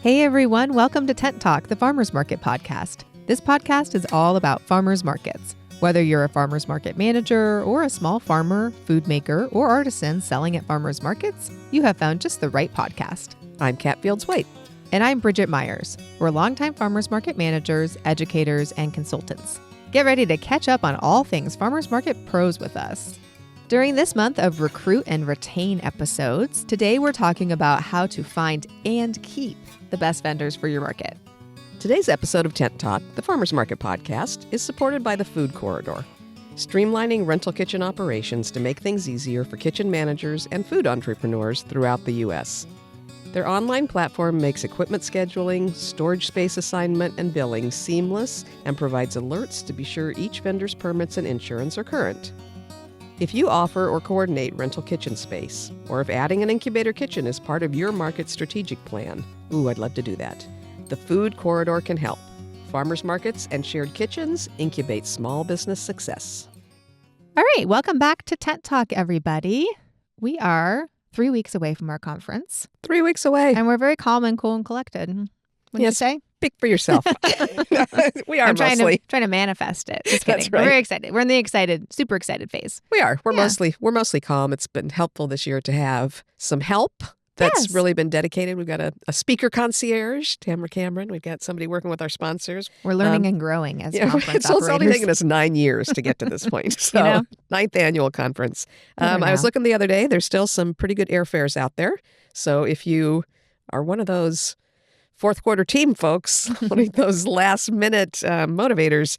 Hey everyone, welcome to Tent Talk, the Farmers Market podcast. This podcast is all about farmers markets. Whether you're a farmers market manager or a small farmer, food maker, or artisan selling at farmers markets, you have found just the right podcast. I'm Kat Fields-White. And I'm Bridget Myers. We're longtime farmers market managers, educators, and consultants. Get ready to catch up on all things farmers market pros with us. During this month of Recruit and Retain episodes, today we're talking about how to find and keep the best vendors for your market. Today's episode of Tent Talk, the Farmers Market podcast, is supported by the Food Corridor, streamlining rental kitchen operations to make things easier for kitchen managers and food entrepreneurs throughout the U.S. Their online platform makes equipment scheduling, storage space assignment, and billing seamless and provides alerts to be sure each vendor's permits and insurance are current. If you offer or coordinate rental kitchen space, or if adding an incubator kitchen is part of your market strategic plan, I'd love to do that. The Food Corridor can help. Farmers markets and shared kitchens incubate small business success. All right, welcome back to Tent Talk, everybody. We are 3 weeks away from our conference. 3 weeks away. And we're very calm and cool and collected. Wouldn't you say? Speak for yourself. We are I'm trying mostly. To manifest it. Just That's kidding. right. We're very excited. We're in the super excited phase. We are. We're Yeah. mostly calm. It's been helpful this year to have some help. That's Yes. really been dedicated. We've got a speaker concierge, Tamara Cameron. We've got somebody working with our sponsors. We're learning and growing as conference So it's only operators. taken us 9 years to get to this point. So, You know? 9th annual conference. Never I was know. looking the other day. There's still some pretty good airfares out there. So if you are one of those fourth quarter team folks, one of those last minute motivators,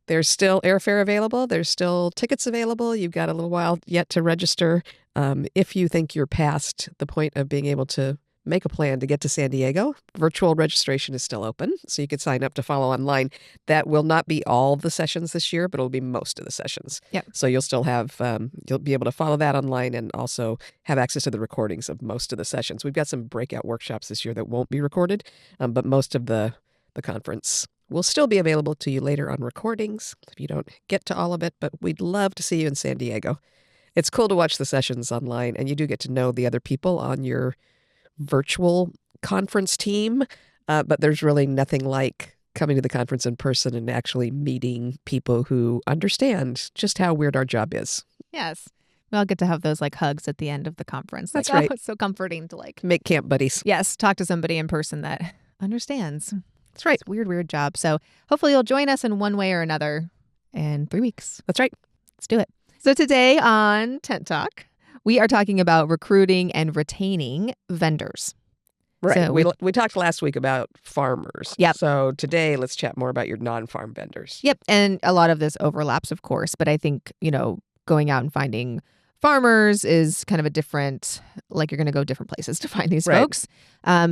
there's still airfare available. There's still tickets available. You've got a little while yet to register. If you think you're past the point of being able to make a plan to get to San Diego, virtual registration is still open, so you can sign up to follow online. That will not be all the sessions this year, but it'll be most of the sessions. Yep. So you'll still have, you'll be able to follow that online and also have access to the recordings of most of the sessions. We've got some breakout workshops this year that won't be recorded, but most of the conference will still be available to you later on recordings if you don't get to all of it, but we'd love to see you in San Diego. It's cool to watch the sessions online, and you do get to know the other people on your virtual conference team, but there's really nothing like coming to the conference in person and actually meeting people who understand just how weird our job is. Yes. We all get to have those hugs at the end of the conference. That's right. Oh, it's so comforting to Make camp buddies. yes, talk to somebody in person that understands. That's right. It's a weird job. So hopefully you'll join us in one way or another in 3 weeks. That's right. Let's do it. So today on Tent Talk, we are talking about recruiting and retaining vendors. Right. So we talked last week about farmers. Yep. So today, let's chat more about your non-farm vendors. Yep. And a lot of this overlaps, of course. But I think, going out and finding farmers is kind of a different, you're going to go different places to find these Right. folks.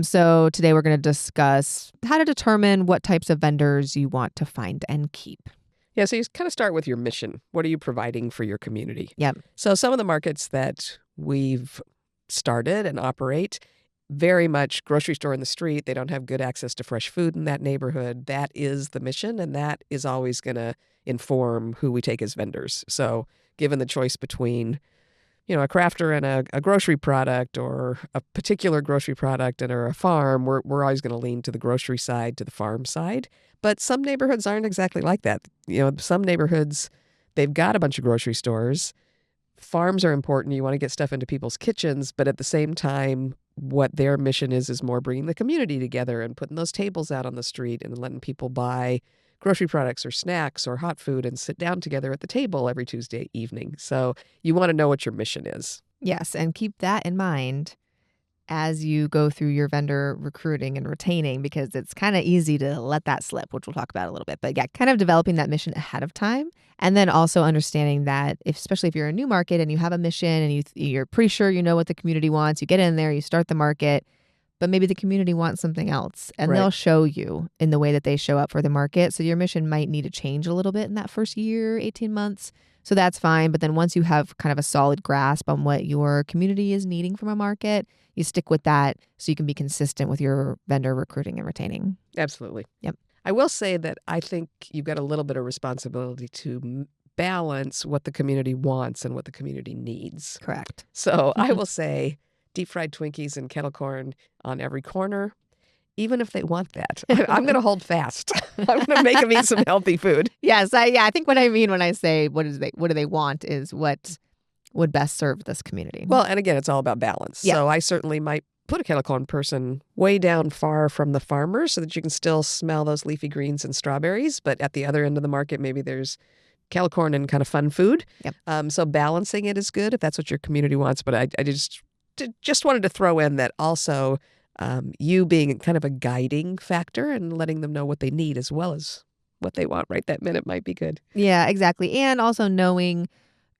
So today we're going to discuss how to determine what types of vendors you want to find and keep. Yeah, so you kind of start with your mission. What are you providing for your community? Yep. So some of the markets that we've started and operate, very much grocery store in the street. They don't have good access to fresh food in that neighborhood. That is the mission, and that is always going to inform who we take as vendors. So given the choice between a crafter and a grocery product, or a particular grocery product and or a farm, we're always going to lean to the grocery side, to the farm side. But some neighborhoods aren't exactly like that. Some neighborhoods, they've got a bunch of grocery stores. Farms are important. You want to get stuff into people's kitchens, but at the same time, what their mission is more bringing the community together and putting those tables out on the street and letting people buy grocery products or snacks or hot food and sit down together at the table every Tuesday evening. So you want to know what your mission is. Yes. And keep that in mind as you go through your vendor recruiting and retaining, because it's kind of easy to let that slip, which we'll talk about a little bit. But yeah, kind of developing that mission ahead of time. And then also understanding that especially if you're a new market and you have a mission and you're pretty sure you know what the community wants, you get in there, you start the market, but maybe the community wants something else, and Right. they'll show you in the way that they show up for the market. So your mission might need to change a little bit in that first year, 18 months. So that's fine. But then once you have kind of a solid grasp on what your community is needing from a market, you stick with that so you can be consistent with your vendor recruiting and retaining. Absolutely. Yep. I will say that I think you've got a little bit of responsibility to balance what the community wants and what the community needs. Correct. So I will say deep fried Twinkies and kettle corn on every corner. even if they want that. I'm going to hold fast. I'm going to make them eat some healthy food. Yes, I think what I mean when I say what do they want is what would best serve this community. Well, and again, it's all about balance. Yeah. So I certainly might put a kettle corn person way down far from the farmer so that you can still smell those leafy greens and strawberries. But at the other end of the market, maybe there's kettle corn and kind of fun food. Yep. So balancing it is good if that's what your community wants. But I just wanted to throw in that also you being kind of a guiding factor and letting them know what they need as well as what they want right that minute might be good. Yeah, exactly. And also knowing,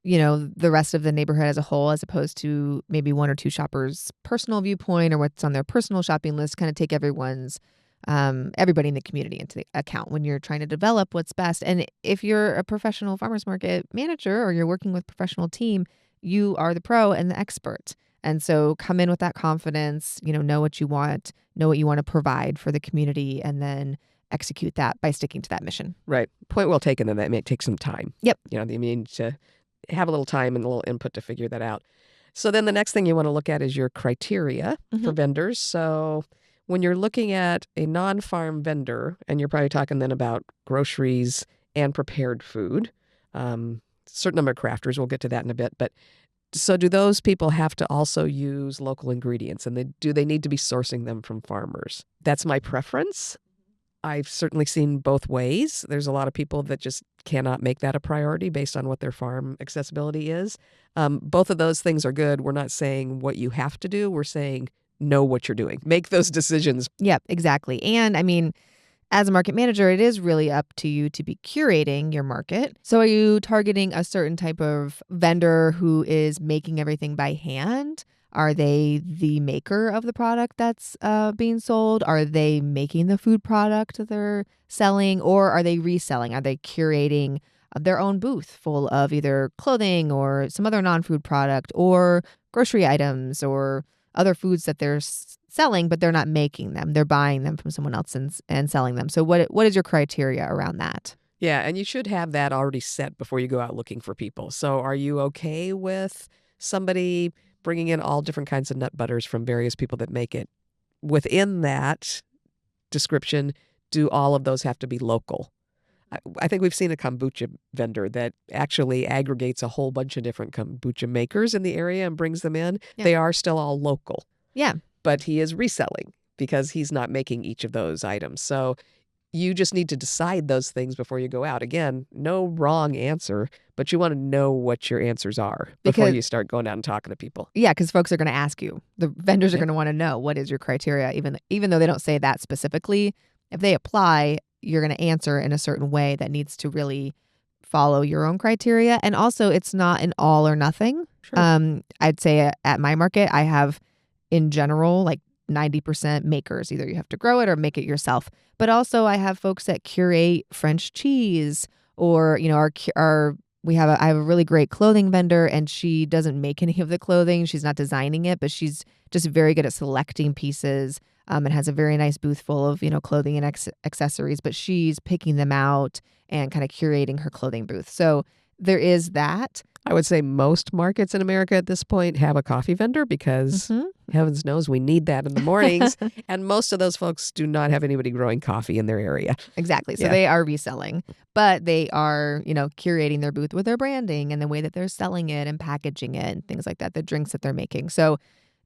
the rest of the neighborhood as a whole, as opposed to maybe one or two shoppers' personal viewpoint or what's on their personal shopping list, kind of take everybody in the community into the account when you're trying to develop what's best. And if you're a professional farmers market manager or you're working with a professional team, you are the pro and the expert. And so come in with that confidence, know what you want, know what you want to provide for the community, and then execute that by sticking to that mission. Right. Point well taken, and that may take some time. Yep. You need to have a little time and a little input to figure that out. So then the next thing you want to look at is your criteria for vendors. So when you're looking at a non-farm vendor, and you're probably talking then about groceries and prepared food, certain number of crafters, we'll get to that in a bit, but so do those people have to also use local ingredients, and do they need to be sourcing them from farmers? That's my preference. I've certainly seen both ways. There's a lot of people that just cannot make that a priority based on what their farm accessibility is. Both of those things are good. We're not saying what you have to do. We're saying know what you're doing. Make those decisions. Yep, exactly. And I mean, as a market manager, it is really up to you to be curating your market. So are you targeting a certain type of vendor who is making everything by hand? Are they the maker of the product that's being sold? Are they making the food product that they're selling? Or are they reselling? Are they curating their own booth full of either clothing or some other non-food product or grocery items or other foods that they're selling, but they're not making them? They're buying them from someone else and selling them. So what is your criteria around that? Yeah, and you should have that already set before you go out looking for people. So are you okay with somebody bringing in all different kinds of nut butters from various people that make it? Within that description, do all of those have to be local? I think we've seen a kombucha vendor that actually aggregates a whole bunch of different kombucha makers in the area and brings them in. Yeah. They are still all local. Yeah. But he is reselling because he's not making each of those items. So you just need to decide those things before you go out. Again, no wrong answer, but you want to know what your answers are before you start going out and talking to people. Yeah, because folks are going to ask you. The vendors are going to want to know what is your criteria, even though they don't say that specifically. If they apply, you're going to answer in a certain way that needs to really follow your own criteria. And also, it's not an all or nothing. Sure. I'd say at my market, I have, in general, like 90% makers. Either you have to grow it or make it yourself. But also I have folks that curate French cheese or, I have a really great clothing vendor, and she doesn't make any of the clothing. She's not designing it, but she's just very good at selecting pieces and has a very nice booth full of, clothing and accessories, but she's picking them out and kind of curating her clothing booth. So there is that. I would say most markets in America at this point have a coffee vendor because heavens knows we need that in the mornings. And most of those folks do not have anybody growing coffee in their area. Exactly. So they are reselling, but they are, curating their booth with their branding and the way that they're selling it and packaging it and things like that, the drinks that they're making. So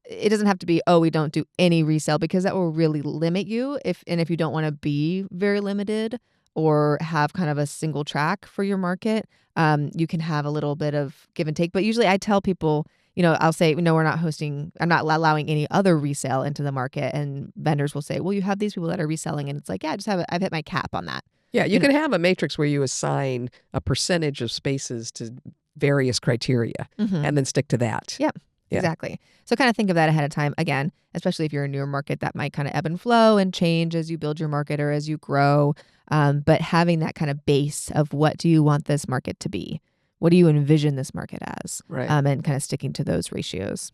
it doesn't have to be, we don't do any resale, because that will really limit you if you don't want to be very limited or have kind of a single track for your market. You can have a little bit of give and take. But usually I tell people, I'll say, no, I'm not allowing any other resale into the market. And vendors will say, well, you have these people that are reselling. And it's like, yeah, I've hit my cap on that. Yeah, you can have a matrix where you assign a percentage of spaces to various criteria and then stick to that. Yeah. Exactly. So kind of think of that ahead of time. Again, especially if you're a newer market, that might kind of ebb and flow and change as you build your market or as you grow. But having that kind of base of what do you want this market to be? What do you envision this market as? Right. And kind of sticking to those ratios.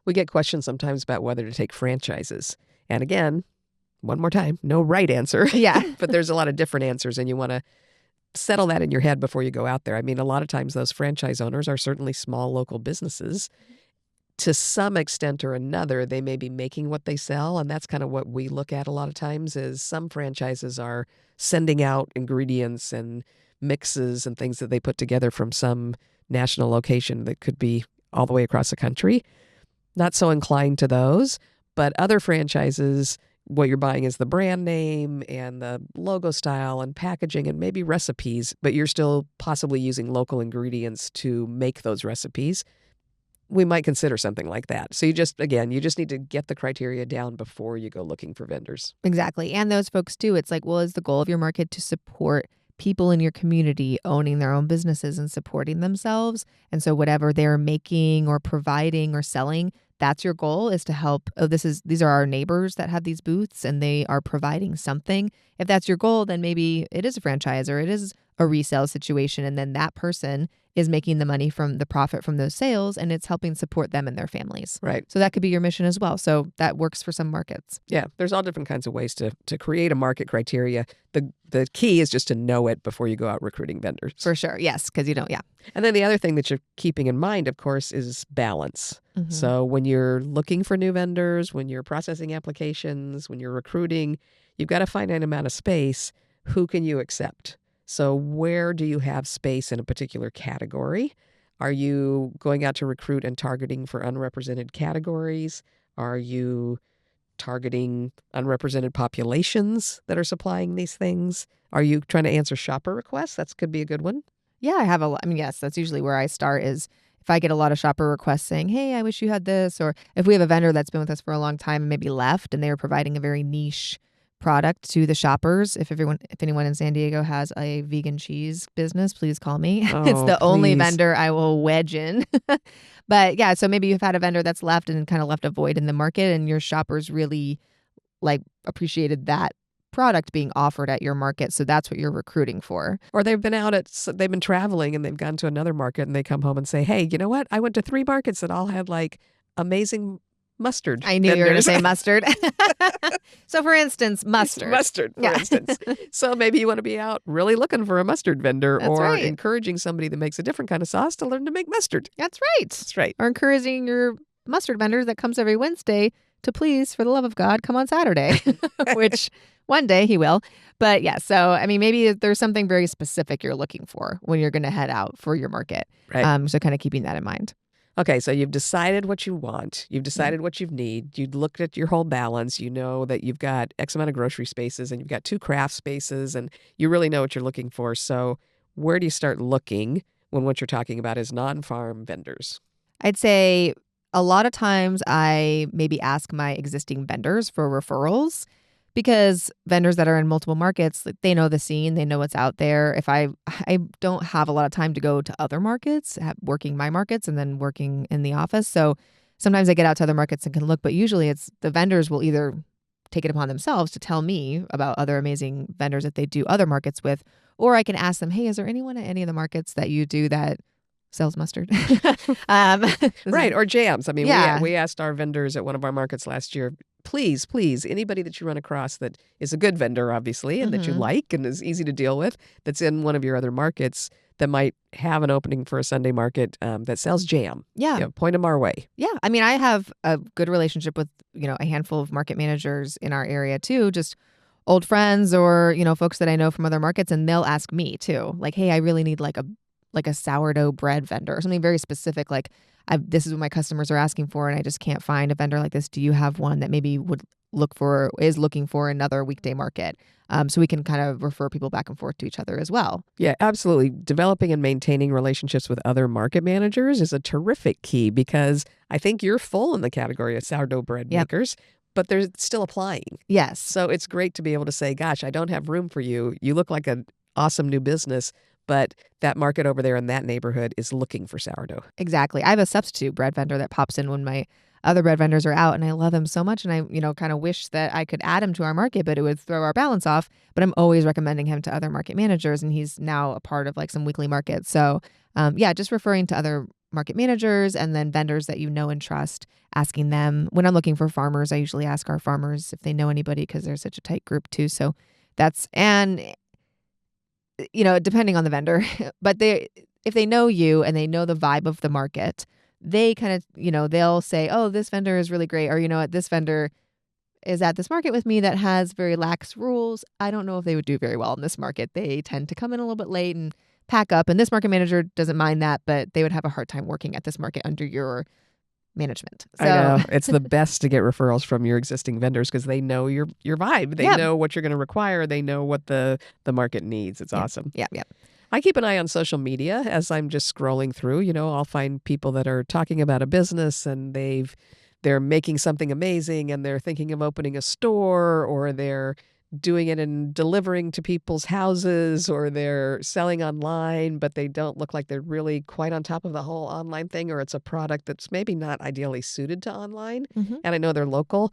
We get questions sometimes about whether to take franchises. And again, one more time, no right answer. Yeah. But there's a lot of different answers, and you want to settle that in your head before you go out there. I mean, a lot of times those franchise owners are certainly small local businesses. to some extent or another, they may be making what they sell, and that's kind of what we look at a lot of times is some franchises are sending out ingredients and mixes and things that they put together from some national location that could be all the way across the country. Not so inclined to those, but other franchises, what you're buying is the brand name and the logo style and packaging and maybe recipes, but you're still possibly using local ingredients to make those recipes. We might consider something like that. So you just need to get the criteria down before you go looking for vendors. Exactly. And those folks too, it's like, well, is the goal of your market to support people in your community owning their own businesses and supporting themselves? And so whatever they're making or providing or selling, that's your goal, is to help. Oh, these are our neighbors that have these booths and they are providing something. If that's your goal, then maybe it is a franchise or it is a resale situation. And then that person is making the money from the profit from those sales, and it's helping support them and their families. Right. So that could be your mission as well. So that works for some markets. Yeah, there's all different kinds of ways to create a market criteria. The key is just to know it before you go out recruiting vendors. For sure. Yes, because you don't. Yeah. And then the other thing that you're keeping in mind, of course, is balance. Mm-hmm. So when you're looking for new vendors, when you're processing applications, when you're recruiting, you've got a finite amount of space. Who can you accept? So where do you have space in a particular category? Are you going out to recruit and targeting for unrepresented categories? Are you targeting unrepresented populations that are supplying these things? Are you trying to answer shopper requests? That could be a good one. Yeah, I have a lot. I mean, yes, that's usually where I start is if I get a lot of shopper requests saying, hey, I wish you had this, or if we have a vendor that's been with us for a long time and maybe left and they were providing a very niche product to the shoppers. If anyone in San Diego has a vegan cheese business, please call me. It's the only vendor I will wedge in. But yeah, so maybe you've had a vendor that's left and kind of left a void in the market and your shoppers really like appreciated that product being offered at your market. So that's what you're recruiting for. Or they've been traveling and they've gone to another market and they come home and say, hey, you know what? I went to 3 markets that all had like amazing mustard. I knew you were going to say mustard. So for instance, mustard. Mustard, for instance. So maybe you want to be out really looking for a mustard vendor. That's or right. encouraging somebody that makes a different kind of sauce to learn to make mustard. That's right. That's right. Or encouraging your mustard vendor that comes every Wednesday to please, for the love of God, come on Saturday, which one day he will. But yeah, so I mean, maybe there's something very specific you're looking for when you're going to head out for your market. Right. So kind of keeping that in mind. Okay, so you've decided what you want. You've decided what you need. You've looked at your whole balance. You know that you've got X amount of grocery spaces and you've got 2 craft spaces and you really know what you're looking for. So where do you start looking when what you're talking about is non-farm vendors? I'd say a lot of times I maybe ask my existing vendors for referrals because vendors that are in multiple markets, like, they know the scene, they know what's out there. If I don't have a lot of time to go to other markets, working my markets and then working in the office. So sometimes I get out to other markets and can look, but usually it's the vendors will either take it upon themselves to tell me about other amazing vendors that they do other markets with, or I can ask them, hey, is there anyone at any of the markets that you do that sells mustard? Right, or jams. I mean, Yeah. we asked our vendors at one of our markets last year, please, anybody that you run across that is a good vendor, obviously, and that you like and is easy to deal with, that's in one of your other markets that might have an opening for a Sunday market that sells jam. Yeah. Point them our way. Yeah. I mean, I have a good relationship with, a handful of market managers in our area too, just old friends or, folks that I know from other markets, and they'll ask me too, like, hey, I really need like a sourdough bread vendor or something very specific. Like, this is what my customers are asking for, and I just can't find a vendor like this. Do you have one that maybe is looking for another weekday market? So we can kind of refer people back and forth to each other as well. Yeah, absolutely. Developing and maintaining relationships with other market managers is a terrific key because I think you're full in the category of sourdough bread makers, but they're still applying. Yes. So it's great to be able to say, gosh, I don't have room for you. You look like an awesome new business, but that market over there in that neighborhood is looking for sourdough. Exactly. I have a substitute bread vendor that pops in when my other bread vendors are out, and I love him so much, and I, kind of wish that I could add him to our market, but it would throw our balance off. But I'm always recommending him to other market managers, and he's now a part of like some weekly markets. So just referring to other market managers and then vendors that you know and trust, asking them. When I'm looking for farmers, I usually ask our farmers if they know anybody because they're such a tight group too. So depending on the vendor, but if they know you and they know the vibe of the market, they kind of, they'll say, oh, this vendor is really great. Or, you know what, this vendor is at this market with me that has very lax rules. I don't know if they would do very well in this market. They tend to come in a little bit late and pack up. And this market manager doesn't mind that, but they would have a hard time working at this market under your management. I So, know. It's the best to get referrals from your existing vendors because they know your vibe. They yeah, know what you're going to require. They know what the market needs. It's yeah, awesome. yeah, yeah. I keep an eye on social media as I'm just scrolling through. I'll find people that are talking about a business and they're making something amazing and they're thinking of opening a store, or they're doing it and delivering to people's houses, or they're selling online, but they don't look like they're really quite on top of the whole online thing, or it's a product that's maybe not ideally suited to online. Hmm. And I know they're local.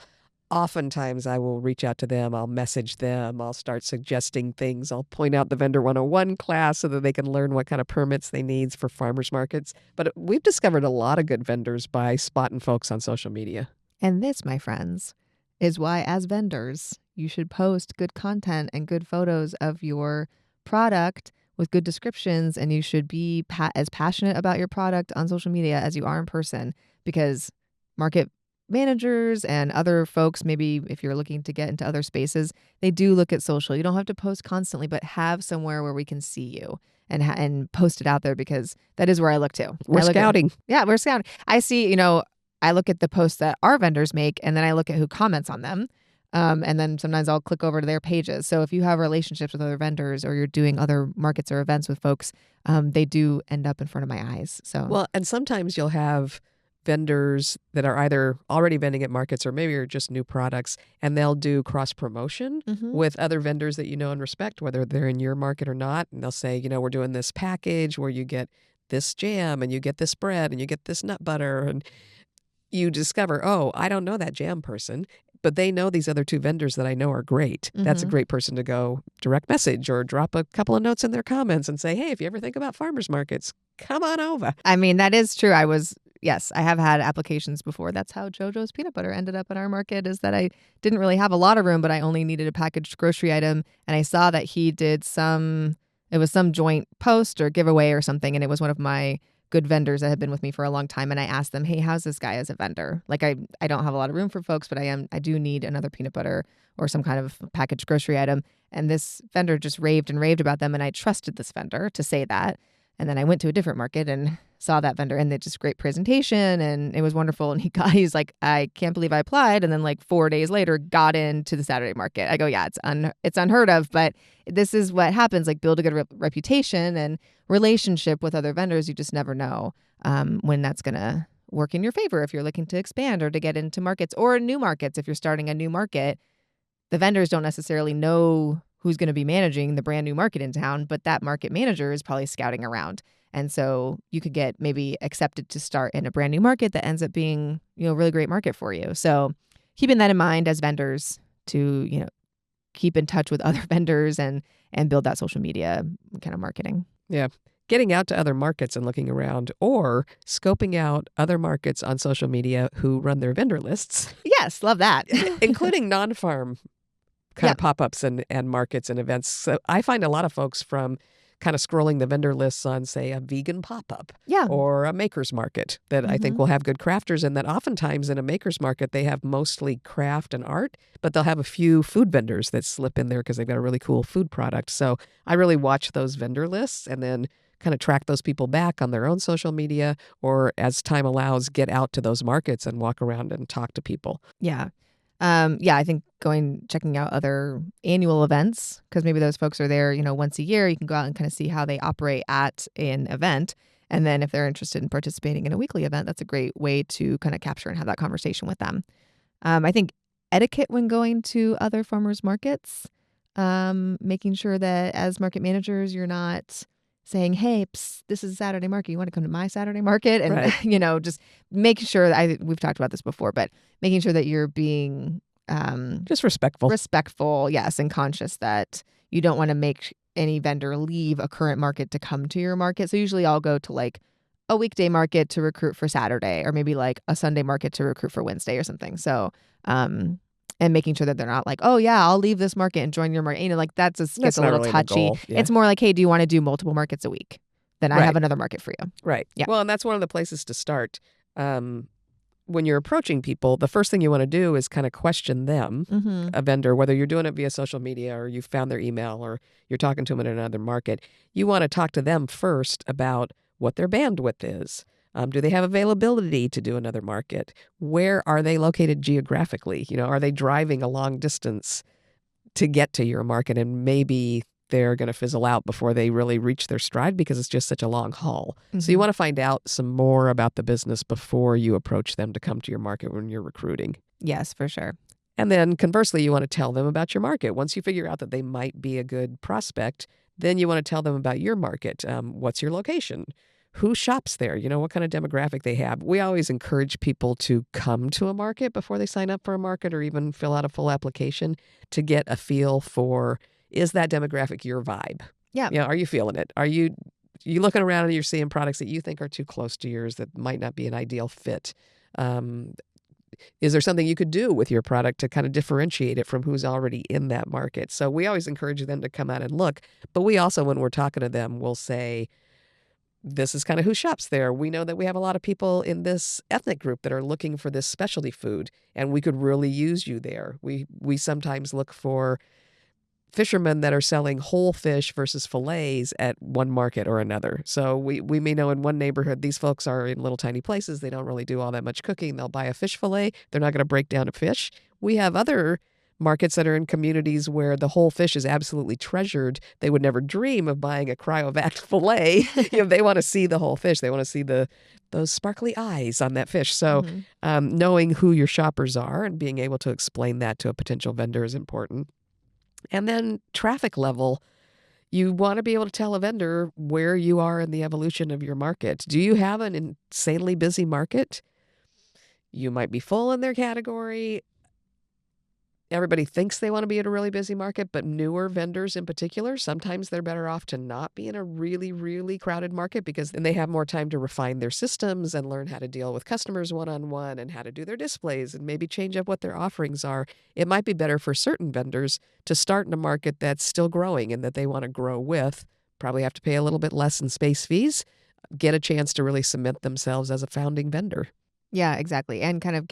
Oftentimes I will reach out to them, I'll message them, I'll start suggesting things, I'll point out the Vendor 101 class so that they can learn what kind of permits they need for farmers markets. But we've discovered a lot of good vendors by spotting folks on social media. And this, my friends, is why, as vendors, you should post good content and good photos of your product with good descriptions. And you should be as passionate about your product on social media as you are in person, because market managers and other folks, maybe if you're looking to get into other spaces, they do look at social. You don't have to post constantly, but have somewhere where we can see you and post it out there, because that is where I look to. We're I look at, scouting. yeah, we're scouting. I see, I look at the posts that our vendors make, and then I look at who comments on them. And then sometimes I'll click over to their pages. So if you have relationships with other vendors, or you're doing other markets or events with folks, they do end up in front of my eyes. So, Well, and sometimes you'll have vendors that are either already vending at markets or maybe are just new products, and they'll do cross promotion mhm. with other vendors that you know and respect, whether they're in your market or not. And they'll say, we're doing this package where you get this jam and you get this bread and you get this nut butter. And you discover, oh, I don't know that jam person, but they know these other two vendors that I know are great. That's a Mhm. great person to go direct message or drop a couple of notes in their comments and say, hey, if you ever think about farmers markets, come on over. I mean, that is true. Yes, I have had applications before. That's how JoJo's peanut butter ended up at our market, is that I didn't really have a lot of room, but I only needed a packaged grocery item. And I saw that he did it was some joint post or giveaway or something. And it was one of my good vendors that had been with me for a long time. And I asked them, hey, how's this guy as a vendor? Like, I don't have a lot of room for folks, but I do need another peanut butter or some kind of packaged grocery item. And this vendor just raved and raved about them. And I trusted this vendor to say that. And then I went to a different market and saw that vendor, and they just great presentation, and it was wonderful. And he's like, I can't believe I applied. And then like 4 days later got into the Saturday market. I go, yeah, it's unheard of, but this is what happens. Like, build a good reputation and relationship with other vendors. You just never know when that's going to work in your favor if you're looking to expand or to get into markets or new markets. If you're starting a new market, the vendors don't necessarily know who's going to be managing the brand new market in town, but that market manager is probably scouting around. And so you could get maybe accepted to start in a brand new market that ends up being, a really great market for you. So keeping that in mind as vendors to, keep in touch with other vendors and build that social media kind of marketing. Yeah. Getting out to other markets and looking around, or scoping out other markets on social media who run their vendor lists, Yes, love that. including non-farm kind Yeah. of pop-ups and markets and events. So I find a lot of folks from kind of scrolling the vendor lists on, say, a vegan pop-up Yeah. or a maker's market that I think Mhm. will have good crafters, and that oftentimes in a maker's market, they have mostly craft and art, but they'll have a few food vendors that slip in there because they've got a really cool food product. So I really watch those vendor lists and then kind of track those people back on their own social media, or as time allows, get out to those markets and walk around and talk to people. Yeah. I think checking out other annual events, because maybe those folks are there, once a year. You can go out and kind of see how they operate at an event. And then if they're interested in participating in a weekly event, that's a great way to kind of capture and have that conversation with them. I think etiquette when going to other farmers markets, making sure that as market managers, you're not saying, hey, this is a Saturday market. You want to come to my Saturday market? And, Right. just making sure we've talked about this before, but making sure that you're being Just respectful. respectful, yes, and conscious that you don't want to make any vendor leave a current market to come to your market. So usually I'll go to like a weekday market to recruit for Saturday, or maybe like a Sunday market to recruit for Wednesday or something. So, and making sure that they're not like, oh yeah, I'll leave this market and join your market. Like that just gets That's a not little really the touchy. goal. Yeah. It's more like, hey, do you want to do multiple markets a week? then I have Right. another market for you. Right. Yeah. Well, and that's one of the places to start. When you're approaching people, the first thing you want to do is kind of question them, Mhm. a vendor, whether you're doing it via social media or you found their email or you're talking to them in another market. You want to talk to them first about what their bandwidth is. Do they have availability to do another market? Where are they located geographically? Are they driving a long distance to get to your market, and maybe they're going to fizzle out before they really reach their stride because it's just such a long haul. So you Mhm. want to find out some more about the business before you approach them to come to your market when you're recruiting. Yes, for sure. And then conversely, you want to tell them about your market. Once you figure out that they might be a good prospect, then you want to tell them about your market. What's your location? Who shops there? What kind of demographic they have. We always encourage people to come to a market before they sign up for a market or even fill out a full application to get a feel for, is that demographic your vibe? Yeah. Are you feeling it? Are you looking around and you're seeing products that you think are too close to yours that might not be an ideal fit? Is there something you could do with your product to kind of differentiate it from who's already in that market? So we always encourage them to come out and look. But we also, when we're talking to them, will say, this is kind of who shops there. We know that we have a lot of people in this ethnic group that are looking for this specialty food, and we could really use you there. We sometimes look for fishermen that are selling whole fish versus fillets at one market or another. So we may know in one neighborhood, these folks are in little tiny places. They don't really do all that much cooking. They'll buy a fish fillet. They're not going to break down a fish. We have other markets that are in communities where the whole fish is absolutely treasured. They would never dream of buying a cryovac fillet. They want to see the whole fish. They want to see those sparkly eyes on that fish. So Mhm. knowing who your shoppers are and being able to explain that to a potential vendor is important. And then traffic level, you want to be able to tell a vendor where you are in the evolution of your market. Do you have an insanely busy market? You might be full in their category. Everybody thinks they want to be in a really busy market, but newer vendors in particular, sometimes they're better off to not be in a really, really crowded market because then they have more time to refine their systems and learn how to deal with customers one-on-one and how to do their displays and maybe change up what their offerings are. It might be better for certain vendors to start in a market that's still growing and that they want to grow with. Probably have to pay a little bit less in space fees, get a chance to really cement themselves as a founding vendor. Yeah, exactly. And kind of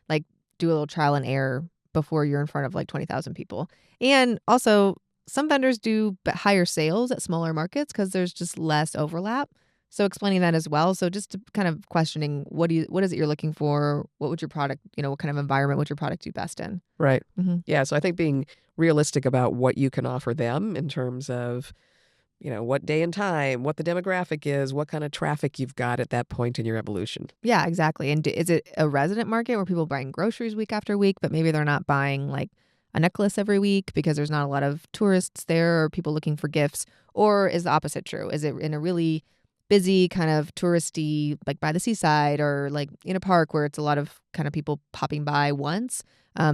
like, do a little trial and error before you're in front of like 20,000 people. And also, some vendors do higher sales at smaller markets because there's just less overlap. So explaining that as well. So just to kind of questioning what is it you're looking for? What would your product, what kind of environment would your product do best in? Right. Hmm. Yeah. So I think being realistic about what you can offer them in terms of, what day and time, what the demographic is, what kind of traffic you've got at that point in your evolution. Yeah, exactly. And is it a resident market where people are buying groceries week after week, but maybe they're not buying like a necklace every week because there's not a lot of tourists there or people looking for gifts? Or is the opposite true? Is it in a really busy kind of touristy, like by the seaside or like in a park where it's a lot of kind of people popping by once?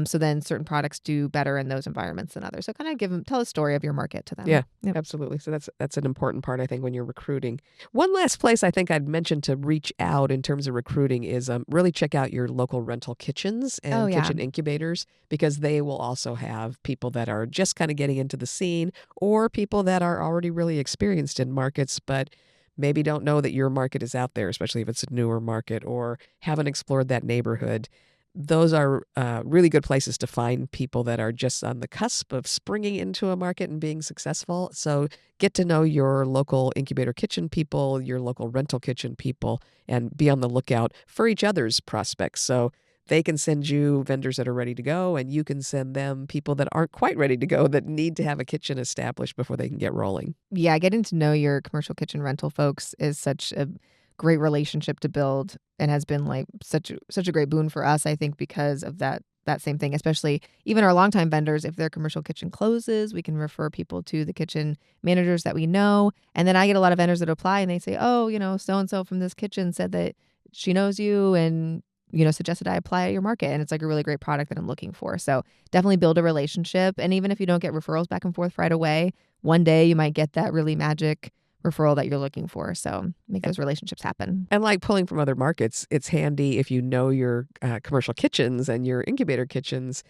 So then certain products do better in those environments than others. So kind of tell a story of your market to them. Yeah, Yep. absolutely. So that's an important part, I think, when you're recruiting. One last place I think I'd mention to reach out in terms of recruiting is really check out your local rental kitchens Oh and yeah. kitchen incubators because they will also have people that are just kind of getting into the scene or people that are already really experienced in markets, but maybe don't know that your market is out there, especially if it's a newer market or haven't explored that neighborhood. Those are really good places to find people that are just on the cusp of springing into a market and being successful. So get to know your local incubator kitchen people, your local rental kitchen people, and be on the lookout for each other's prospects. So they can send you vendors that are ready to go, and you can send them people that aren't quite ready to go that need to have a kitchen established before they can get rolling. Yeah, getting to know your commercial kitchen rental folks is such a great relationship to build and has been like such a great boon for us, I think, because of that same thing. Especially even our longtime vendors, if their commercial kitchen closes, we can refer people to the kitchen managers that we know. And then I get a lot of vendors that apply and they say, oh, so and so from this kitchen said that she knows you and suggested I apply at your market. And it's like a really great product that I'm looking for. So definitely build a relationship. And even if you don't get referrals back and forth right away, one day you might get that really magic referral that you're looking for. So make those relationships happen. And like pulling from other markets, it's handy if you know your commercial kitchens and your incubator kitchens.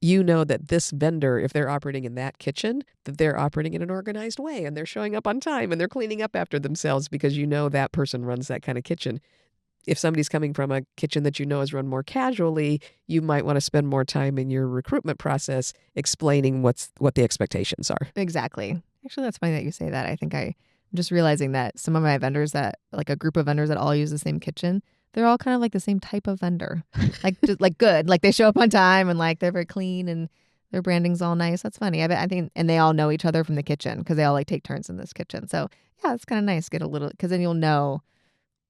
you know that this vendor, if they're operating in that kitchen, that they're operating in an organized way and they're showing up on time and they're cleaning up after themselves because you know that person runs that kind of kitchen. If somebody's coming from a kitchen that you know is run more casually, you might want to spend more time in your recruitment process explaining what the expectations are. Exactly. Actually, that's funny that you say that. I'm just realizing that some of my vendors that, like a group of vendors that all use the same kitchen, they're all kind of like the same type of vendor. Like, just like good. Like they show up on time and like they're very clean and their branding's all nice. That's funny. I think, and they all know each other from the kitchen because they all like take turns in this kitchen. So yeah, it's kind of nice. Get a little, because then you'll know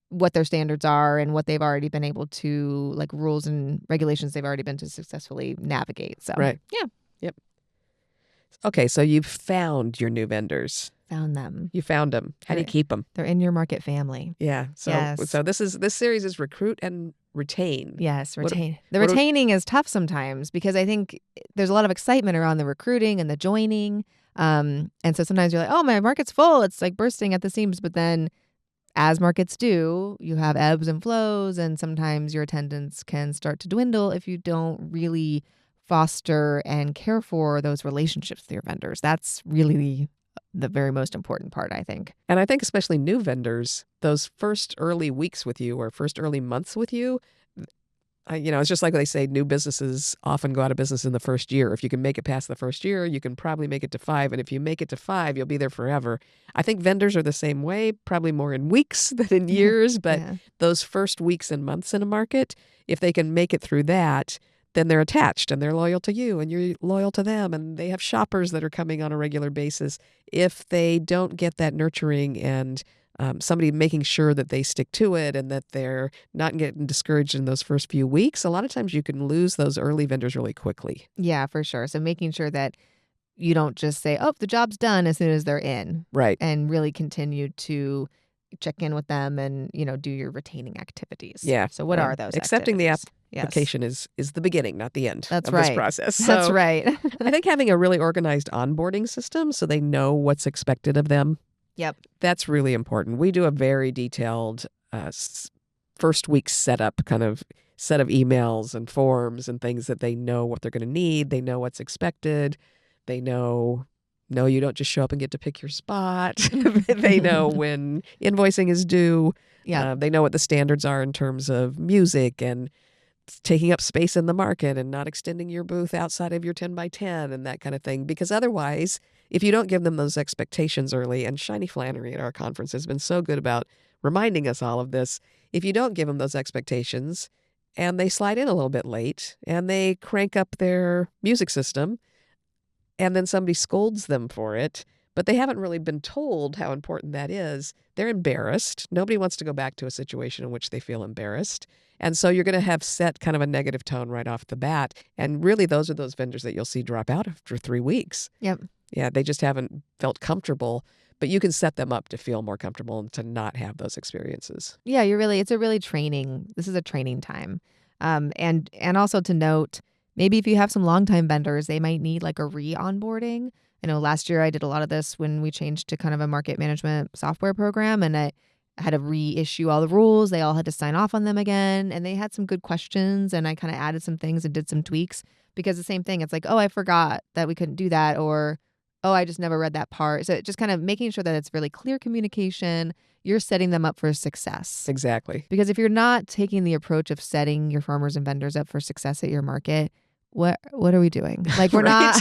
what their standards are and what they've already been able to, like rules and regulations they've already been to successfully navigate. So Right. yeah, Yep. Okay, so you've found your new vendors. found them. You found them. How do you keep them? They're in your market family. Yeah. So Yes. this series is recruit and retain. Yes, What retain. The what do- retaining is tough sometimes because I think there's a lot of excitement around the recruiting and the joining. And so sometimes you're like, oh, my market's full. It's like bursting at the seams. But then, as markets do, you have ebbs and flows, and sometimes your attendance can start to dwindle if you don't really foster and care for those relationships with your vendors. That's really the very most important part, I think. And I think especially new vendors, those first early weeks with you or first early months with you, it's just like they say, new businesses often go out of business in the first year. If you can make it past the first year, you can probably make it to 5. And if you make it to 5, you'll be there forever. I think vendors are the same way, probably more in weeks than in years. But Yeah. those first weeks and months in a market, if they can make it through that, then they're attached and they're loyal to you and you're loyal to them. And they have shoppers that are coming on a regular basis. If they don't get that nurturing and somebody making sure that they stick to it and that they're not getting discouraged in those first few weeks, a lot of times you can lose those early vendors really quickly. Yeah, for sure. So making sure that you don't just say, oh, the job's done as soon as they're in, Right. and really continue to check in with them and, do your retaining activities. Yeah. So what are those accepting the activities? Yes. application is the beginning, not the end That's of this right. process. That's So right. I think having a really organized onboarding system so they know what's expected of them, Yep. that's really important. We do a very detailed first week setup, kind of set of emails and forms and things that they know what they're going to need. They know what's expected. They know, no, you don't just show up and get to pick your spot. They know when invoicing is due. Yeah. They know what the standards are in terms of music and taking up space in the market and not extending your booth outside of your 10 by 10 and that kind of thing. Because otherwise, if you don't give them those expectations early, and Shiny Flannery at our conference has been so good about reminding us all of this, if you don't give them those expectations and they slide in a little bit late and they crank up their music system and then somebody scolds them for it, but they haven't really been told how important that is, they're embarrassed. Nobody wants to go back to a situation in which they feel embarrassed. And so you're going to have set kind of a negative tone right off the bat. And really, those are those vendors that you'll see drop out after 3 weeks. Yep. Yeah, they just haven't felt comfortable, but you can set them up to feel more comfortable and to not have those experiences. Yeah, it's a really training. This is a training time. And also to note, maybe if you have some longtime vendors, they might need like a re-onboarding. I know last year I did a lot of this when we changed to kind of a market management software program, and I had to reissue all the rules. They all had to sign off on them again, and they had some good questions, and I kind of added some things and did some tweaks because the same thing. It's like, oh, I forgot that we couldn't do that, or oh, I just never read that part. So just kind of making sure that it's really clear communication. You're setting them up for success. Exactly. Because if you're not taking the approach of setting your farmers and vendors up for success at your market, what are we doing? Like we're not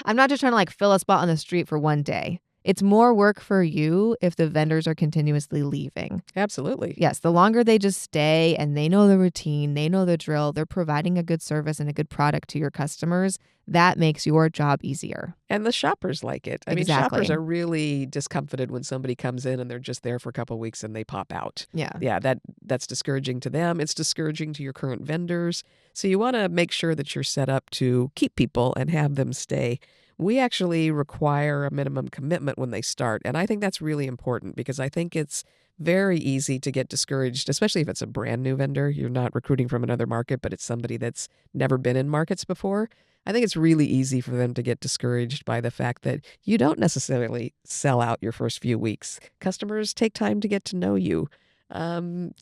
I'm not just trying to like fill a spot on the street for one day. It's more work for you if the vendors are continuously leaving. Absolutely. Yes, the longer they just stay and they know the routine, they know the drill, they're providing a good service and a good product to your customers, that makes your job easier. And the shoppers like it. I mean, Exactly. shoppers are really discomfited when somebody comes in and they're just there for a couple of weeks and they pop out. Yeah. Yeah, that's discouraging to them. It's discouraging to your current vendors. So you want to make sure that you're set up to keep people and have them stay. We actually require a minimum commitment when they start. And I think that's really important because I think it's very easy to get discouraged, especially if it's a brand new vendor. You're not recruiting from another market, but it's somebody that's never been in markets before. I think it's really easy for them to get discouraged by the fact that you don't necessarily sell out your first few weeks. Customers take time to get to know you.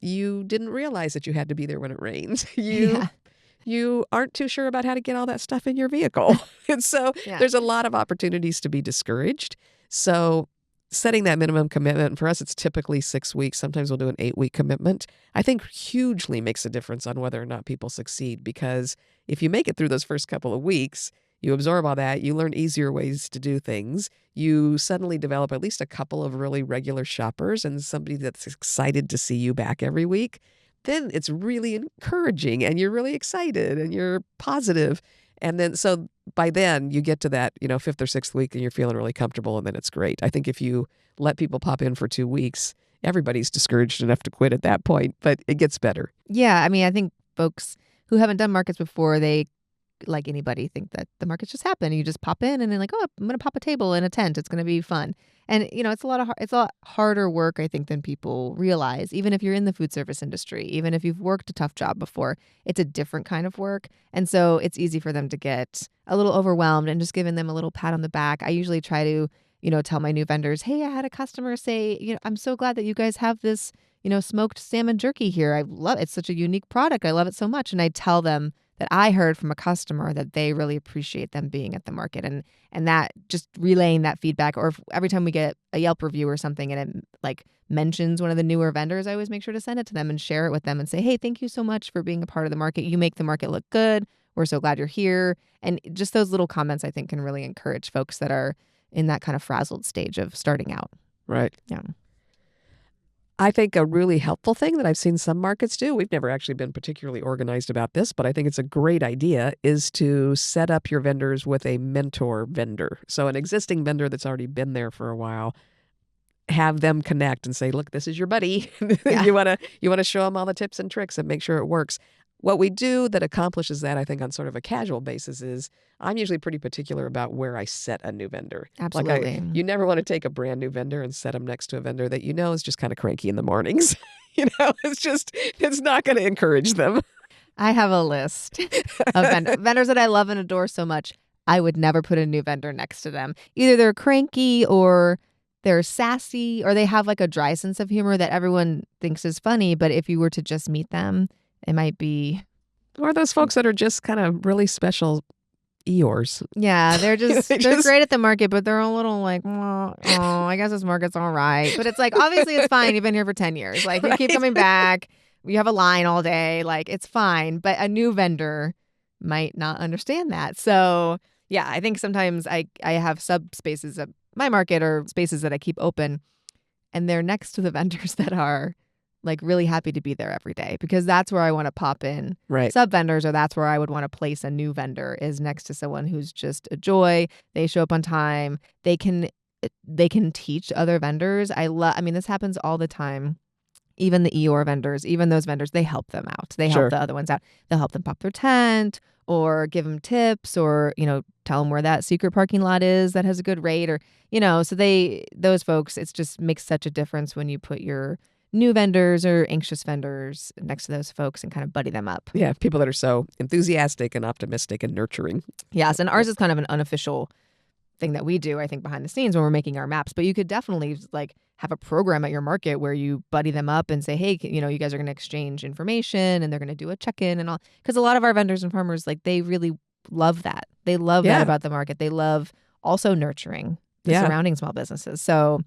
You didn't realize that you had to be there when it rained. Yeah. you aren't too sure about how to get all that stuff in your vehicle. And so Yeah. there's a lot of opportunities to be discouraged. So setting that minimum commitment, for us, it's typically 6 weeks. Sometimes we'll do an 8-week commitment. I think hugely makes a difference on whether or not people succeed, because if you make it through those first couple of weeks, you absorb all that, you learn easier ways to do things, you suddenly develop at least a couple of really regular shoppers and somebody that's excited to see you back every week, then it's really encouraging and you're really excited and you're positive. And then, so by then you get to that, 5th or 6th week and you're feeling really comfortable, and then it's great. I think if you let people pop in for 2 weeks, everybody's discouraged enough to quit at that point, but it gets better. Yeah. I mean, I think folks who haven't done markets before, they, like anybody, think that the markets just happen. You just pop in and then like, oh, I'm going to pop a table in a tent. It's going to be fun. And, it's it's a lot harder work, I think, than people realize. Even if you're in the food service industry, even if you've worked a tough job before, it's a different kind of work. And so it's easy for them to get a little overwhelmed, and just giving them a little pat on the back. I usually try to, tell my new vendors, hey, I had a customer say, I'm so glad that you guys have this, smoked salmon jerky here. I love it. It's such a unique product. I love it so much. And I tell them that I heard from a customer that they really appreciate them being at the market, and that just relaying that feedback. Or if, every time we get a Yelp review or something and it like mentions one of the newer vendors, I always make sure to send it to them and share it with them and say, hey, thank you so much for being a part of the market. You make the market look good. We're so glad you're here. And just those little comments, I think, can really encourage folks that are in that kind of frazzled stage of starting out. Right. Yeah. I think a really helpful thing that I've seen some markets do, we've never actually been particularly organized about this, but I think it's a great idea, is to set up your vendors with a mentor vendor. So an existing vendor that's already been there for a while, have them connect and say, look, this is your buddy. Yeah. you want to show them all the tips and tricks and make sure it works. What we do that accomplishes that, I think, on sort of a casual basis is I'm usually pretty particular about where I set a new vendor. Absolutely. You never want to take a brand new vendor and set them next to a vendor that is just kind of cranky in the mornings. It's not going to encourage them. I have a list of vendors that I love and adore so much. I would never put a new vendor next to them. Either they're cranky, or they're sassy, or they have like a dry sense of humor that everyone thinks is funny. But if you were to just meet them, it might be. Or those folks that are just kind of really special Eeyores. Yeah, they're they're great at the market, but they're a little like, oh, I guess this market's all right. But it's like, obviously it's fine. You've been here for 10 years. Like, you keep coming back. You have a line all day. Like, it's fine. But a new vendor might not understand that. So yeah, I think sometimes I have subspaces of my market, or spaces that I keep open, and they're next to the vendors that are like really happy to be there every day, because that's where I want to pop in sub vendors, or that's where I would want to place a new vendor, is next to someone who's just a joy. They show up on time. They can teach other vendors. I mean, this happens all the time. Even the Eeyore vendors, even those vendors, they help them out. They help the other ones out. They'll help them pop their tent, or give them tips, or, tell them where that secret parking lot is that has a good rate, or, so those folks, it just makes such a difference when you put your new vendors or anxious vendors next to those folks and kind of buddy them up. Yeah, people that are so enthusiastic and optimistic and nurturing. Yes, and ours is kind of an unofficial thing that we do, I think, behind the scenes when we're making our maps. But you could definitely like have a program at your market where you buddy them up and say, hey, you guys are going to exchange information, and they're going to do a check-in and all. Because a lot of our vendors and farmers, like, they really love that. They love that about the market. They love also nurturing the surrounding small businesses. So,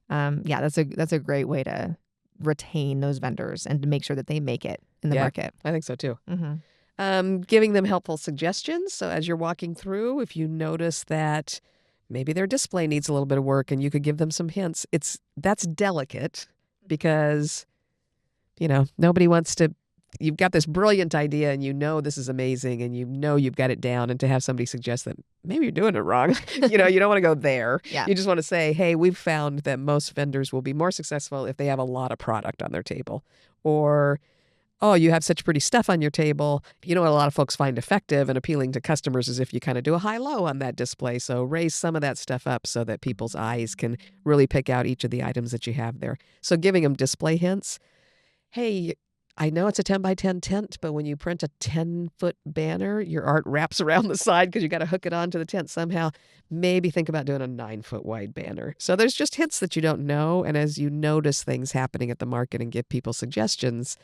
that's a great way to retain those vendors and to make sure that they make it in the market. I think so too. Mm-hmm. Giving them helpful suggestions. So as you're walking through, if you notice that maybe their display needs a little bit of work and you could give them some hints, that's delicate, because nobody wants to. You've got this brilliant idea and this is amazing and you've got it down, and to have somebody suggest that maybe you're doing it wrong, you don't want to go there. Yeah. You just want to say, hey, we've found that most vendors will be more successful if they have a lot of product on their table. Or, oh, you have such pretty stuff on your table. What a lot of folks find effective and appealing to customers is if you kind of do a high-low on that display. So raise some of that stuff up so that people's eyes can really pick out each of the items that you have there. So giving them display hints. Hey, I know it's a 10 by 10 tent, but when you print a 10-foot banner, your art wraps around the side because you got to hook it onto the tent somehow. Maybe think about doing a 9-foot wide banner. So there's just hints that you don't know. And as you notice things happening at the market and give people suggestions,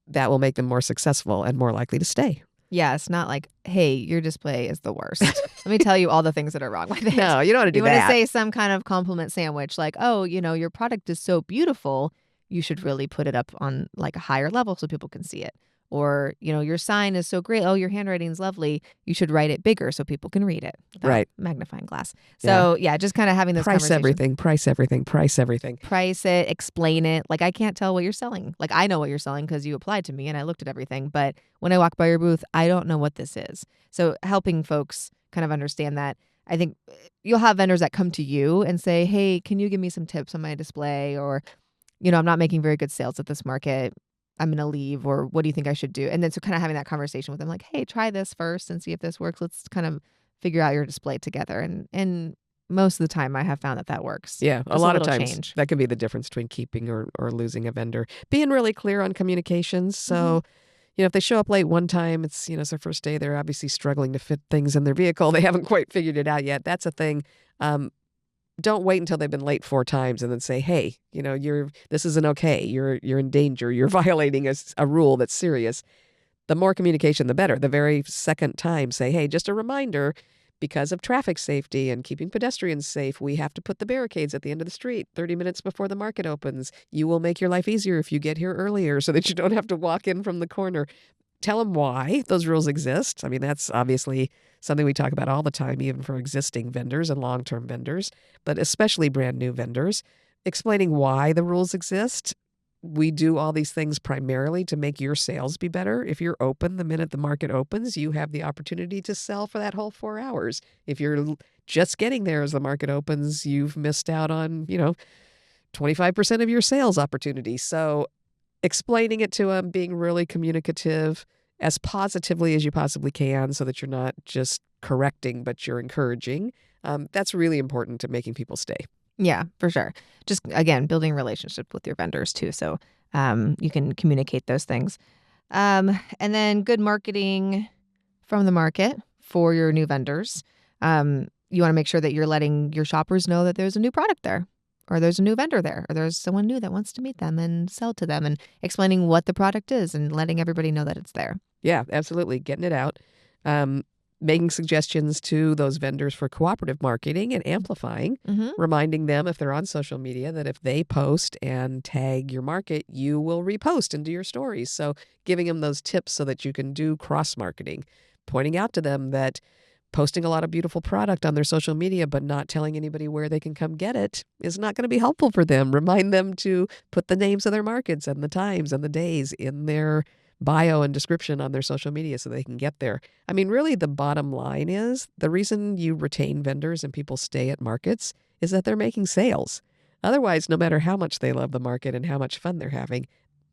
that will make them more successful and more likely to stay. Yeah, it's not like, "Hey, your display is the worst. Let me tell you all the things that are wrong with it." No, you don't want to do You wanna that. say some kind of compliment sandwich like, "Oh, your product is so beautiful, you should really put it up on, like, a higher level so people can see it." Or, "Your sign is so great. Oh, your handwriting's lovely. You should write it bigger so people can read it without Right. magnifying glass." Yeah. So, yeah, just kinda having those Price conversations. everything, price everything, price everything. Price it, explain it. Like, I can't tell what you're selling. Like, I know what you're selling because you applied to me and I looked at everything, but when I walk by your booth, I don't know what this is. So, helping folks kind of understand that. I think you'll have vendors that come to you and say, "Hey, can you give me some tips on my display?" Or, "I'm not making very good sales at this market. I'm gonna leave," or, "What do you think I should do?" And then so kinda having that conversation with them like, "Hey, try this first and see if this works. Let's kind of figure out your display together." And most of the time, I have found that that works. Yeah, a Just a lot of little times change. that can be the difference between keeping or losing a vendor. Being really clear on communications. Mhm. So, if they show up late one time, it's their first day, they're obviously struggling to fit things in their vehicle. They haven't quite figured it out yet. That's a thing. Um, don't wait until they've been late 4 times and then say, "Hey, this isn't okay. You're in danger. You're violating a rule that's serious." The more communication, the better. The very second time, say, "Hey, just a reminder, because of traffic safety and keeping pedestrians safe, we have to put the barricades at the end of the street 30 minutes before the market opens. You will make your life easier if you get here earlier so that you don't have to walk in from the corner." Tell them why those rules exist. I mean, that's obviously something we talk about all the time, even for existing vendors and long-term vendors, but especially brand new vendors. Explaining why the rules exist. We do all these things primarily to make your sales be better. If you're open the minute the market opens, you have the opportunity to sell for that whole 4 hours. If you're just getting there as the market opens, you've missed out on, 25% of your sales opportunity. So explaining it to them, being really communicative as positively as you possibly can so that you're not just correcting, but you're encouraging. That's really important to making people stay. Yeah, for sure. Just again, building relationships with your vendors too, so you can communicate those things. And then good marketing from the market for your new vendors. You want to make sure that you're letting your shoppers know that there's a new product there, or there's a new vendor there, or there's someone new that wants to meet them and sell to them, and explaining what the product is and letting everybody know that it's there. Yeah, absolutely. Getting it out. Um, Making suggestions to those vendors for cooperative marketing and amplifying, Hmm. reminding them if they're on social media that if they post and tag your market, you will repost into your stories. So giving them those tips so that you can do cross marketing, pointing out to them that posting a lot of beautiful product on their social media but not telling anybody where they can come get it is not going to be helpful for them. Remind them to put the names of their markets and the times and the days in their bio and description on their social media so they can get there. I mean, really, the bottom line is the reason you retain vendors and people stay at markets is that they're making sales. Otherwise, no matter how much they love the market and how much fun they're having,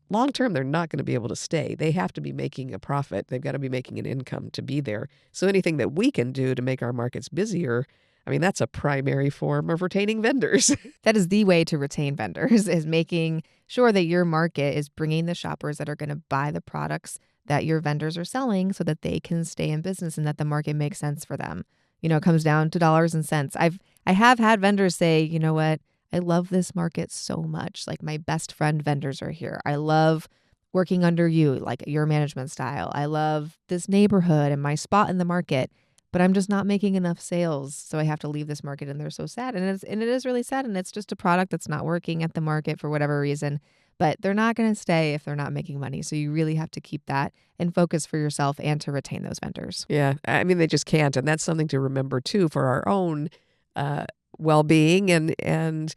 long term, they're not going to be able to stay. They have to be making a profit. They've got to be making an income to be there. So anything that we can do to make our markets busier, I mean, that's a primary form of retaining vendors. That is the way to retain vendors is making sure that your market is bringing the shoppers that are going to buy the products that your vendors are selling so that they can stay in business and that the market makes sense for them. It comes down to dollars and cents. I have had vendors say, "You know what? I love this market so much. Like my best friend vendors are here. I love working under you, like your management style. I love this neighborhood and my spot in the market, but I'm just not making enough sales, so I have to leave this market," and they're so sad, and it is really sad, and it's just a product that's not working at the market for whatever reason, but they're not gonna stay if they're not making money, so you really have to keep that and focus for yourself and to retain those vendors. Yeah, I mean, they just can't. And that's something to remember too for our own uh, well being and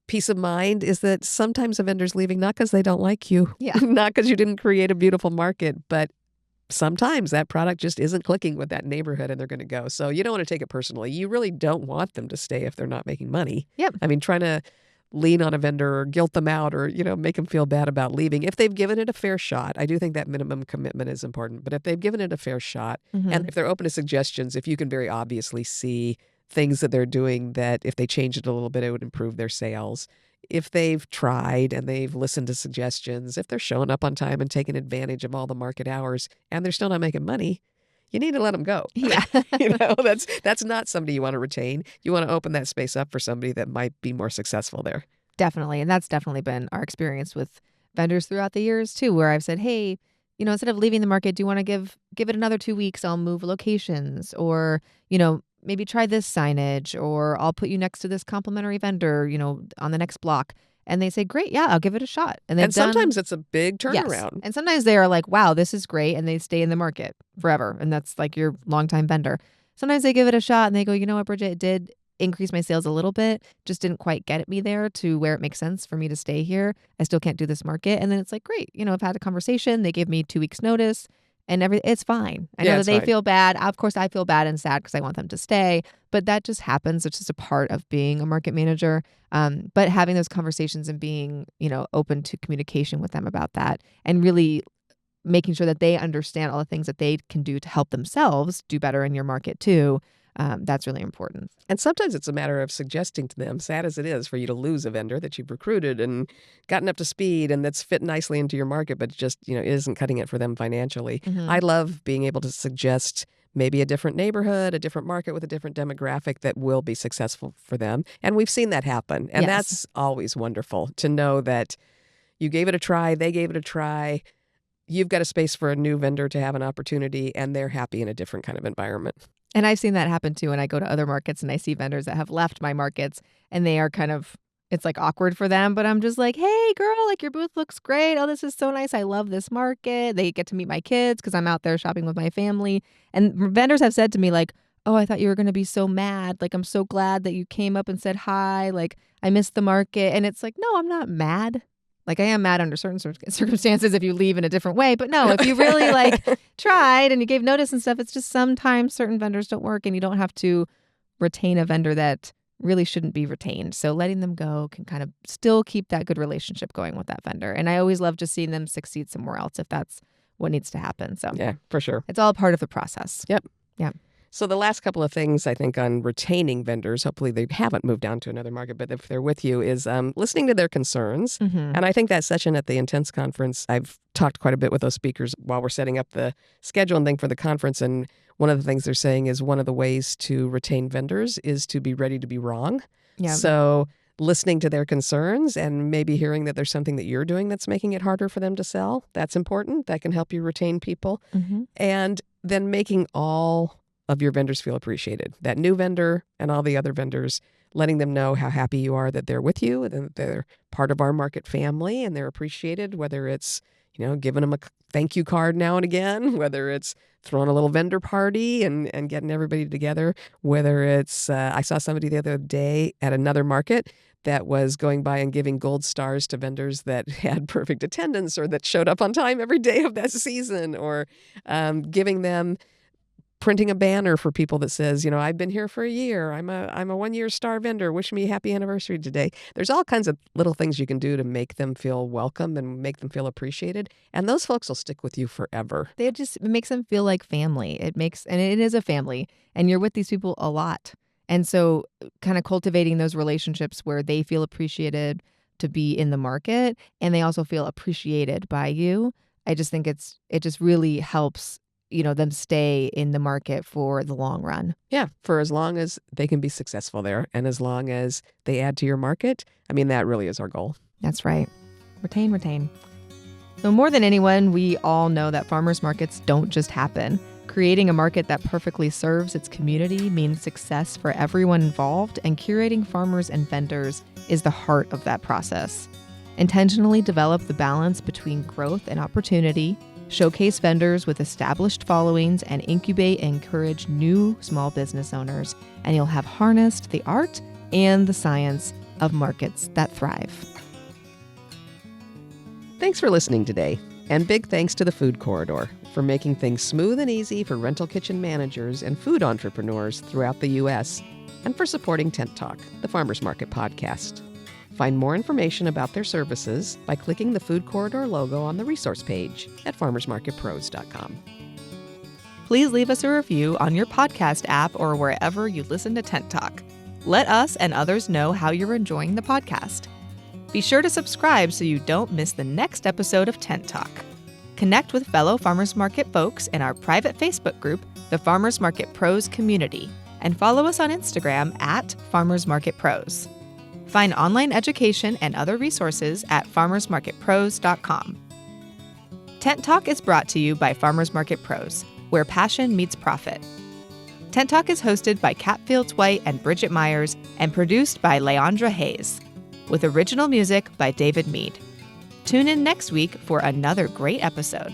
peace of mind is that sometimes a vendor's leaving not because they don't like you, Yeah. not because you didn't create a beautiful market, but sometimes that product just isn't clicking with that neighborhood and they're going to go. So you don't want to take it personally. You really don't want them to stay if they're not making money. Yep. I mean, trying to lean on a vendor or guilt them out or, make them feel bad about leaving. If they've given it a fair shot, I do think that minimum commitment is important. But if they've given it a fair shot and Mhm. if they're open to suggestions, if you can very obviously see things that they're doing that if they change it a little bit, it would improve their sales. If they've tried and they've listened to suggestions, if they're showing up on time and taking advantage of all the market hours and they're still not making money, you need to let them go. Yeah. That's not somebody you want to retain. You want to open that space up for somebody that might be more successful there. Definitely, and that's definitely been our experience with vendors throughout the years too, where I've said, "Hey, instead of leaving the market, do you want to give it another 2 weeks? I'll move locations, or, maybe try this signage, or I'll put you next to this complimentary vendor, on the next block. And they say, great, yeah, I'll give it a shot. And they've And done, sometimes it's a big yes. turnaround. And sometimes they are like, wow, this is great. And they stay in the market forever. And that's like your longtime vendor. Sometimes they give it a shot and they go, you know what, Bridget, it did increase my sales a little bit, just didn't quite get me there to where it makes sense for me to stay here. I still can't do this market. And then it's like, great, I've had a conversation. They gave me 2 weeks notice and it's fine. I know Yeah, that it's they fine. feel bad. Of course, I feel bad and sad because I want them to stay, but that just happens. It's just a part of being a market manager. But having those conversations and being, open to communication with them about that, and really making sure that they understand all the things that they can do to help themselves do better in your market too. That's really important. And sometimes it's a matter of suggesting to them, sad as it is for you to lose a vendor that you've recruited and gotten up to speed and that's fit nicely into your market, but just, isn't cutting it for them financially. I Hmm. love being able to suggest maybe a different neighborhood, a different market with a different demographic that will be successful for them. And we've seen that happen. And Yes. that's always wonderful to know that you gave it a try, they gave it a try. You've got a space for a new vendor to have an opportunity, and they're happy in a different kind of environment. And I've seen that happen too when I go to other markets and I see vendors that have left my markets and they are it's like awkward for them, but I'm just like, hey, girl, like your booth looks great. Oh, this is so nice. I love this market. They get to meet my kids because I'm out there shopping with my family. And vendors have said to me, like, oh, I thought you were going to be so mad. Like, I'm so glad that you came up and said hi. Like, I missed the market. And it's like, no, I'm not mad. Like, I am mad under certain circumstances if you leave in a different way. But no, if you really tried and you gave notice and stuff, it's just sometimes certain vendors don't work and you don't have to retain a vendor that really shouldn't be retained. So letting them go can kind of still keep that good relationship going with that vendor. And I always love just seeing them succeed somewhere else if that's what needs to happen. So Yeah, for sure. it's all part of the process. Yep. Yeah. So the last couple of things I think on retaining vendors, hopefully they haven't moved down to another market, but if they're with you, is listening to their concerns. Mm-hmm. And I think that session at the Intense Conference, I've talked quite a bit with those speakers while we're setting up the schedule and thing for the conference. And one of the things they're saying is one of the ways to retain vendors is to be ready to be wrong. Yeah. So listening to their concerns and maybe hearing that there's something that you're doing that's making it harder for them to sell, that's important. That can help you retain people. Mm-hmm. And then making all of your vendors feel appreciated. That new vendor and all the other vendors, letting them know how happy you are that they're with you and that they're part of our market family and they're appreciated, whether it's, giving them a thank you card now and again, whether it's throwing a little vendor party and getting everybody together, whether it's, I saw somebody the other day at another market that was going by and giving gold stars to vendors that had perfect attendance or that showed up on time every day of that season, or giving them printing a banner for people that says, I've been here for a year. I'm a 1-year star vendor. Wish me a happy anniversary today. There's all kinds of little things you can do to make them feel welcome and make them feel appreciated. And those folks will stick with you forever. It makes them feel like family. And it is a family and you're with these people a lot. And so kind of cultivating those relationships where they feel appreciated to be in the market and they also feel appreciated by you. I just think it just really helps them stay in the market for the long run. Yeah, for as long as they can be successful there and as long as they add to your market. I mean, that really is our goal. That's right. Retain. So more than anyone, we all know that farmers markets don't just happen. Creating a market that perfectly serves its community means success for everyone involved, and curating farmers and vendors is the heart of that process. Intentionally develop the balance between growth and opportunity, showcase vendors with established followings, and incubate and encourage new small business owners, and you'll have harnessed the art and the science of markets that thrive. Thanks for listening today, and big thanks to the Food Corridor for making things smooth and easy for rental kitchen managers and food entrepreneurs throughout the U.S., and for supporting Tent Talk, the Farmers Market podcast. Find more information about their services by clicking the Food Corridor logo on the resource page at farmersmarketpros.com. Please leave us a review on your podcast app or wherever you listen to Tent Talk. Let us and others know how you're enjoying the podcast. Be sure to subscribe so you don't miss the next episode of Tent Talk. Connect with fellow Farmers Market folks in our private Facebook group, the Farmers Market Pros Community, and follow us on Instagram at Farmers Market Pros. Find online education and other resources at farmersmarketpros.com. Tent Talk is brought to you by Farmers Market Pros, where passion meets profit. Tent Talk is hosted by Kat Fields White and Bridget Myers and produced by Leandra Hayes, with original music by David Mead. Tune in next week for another great episode.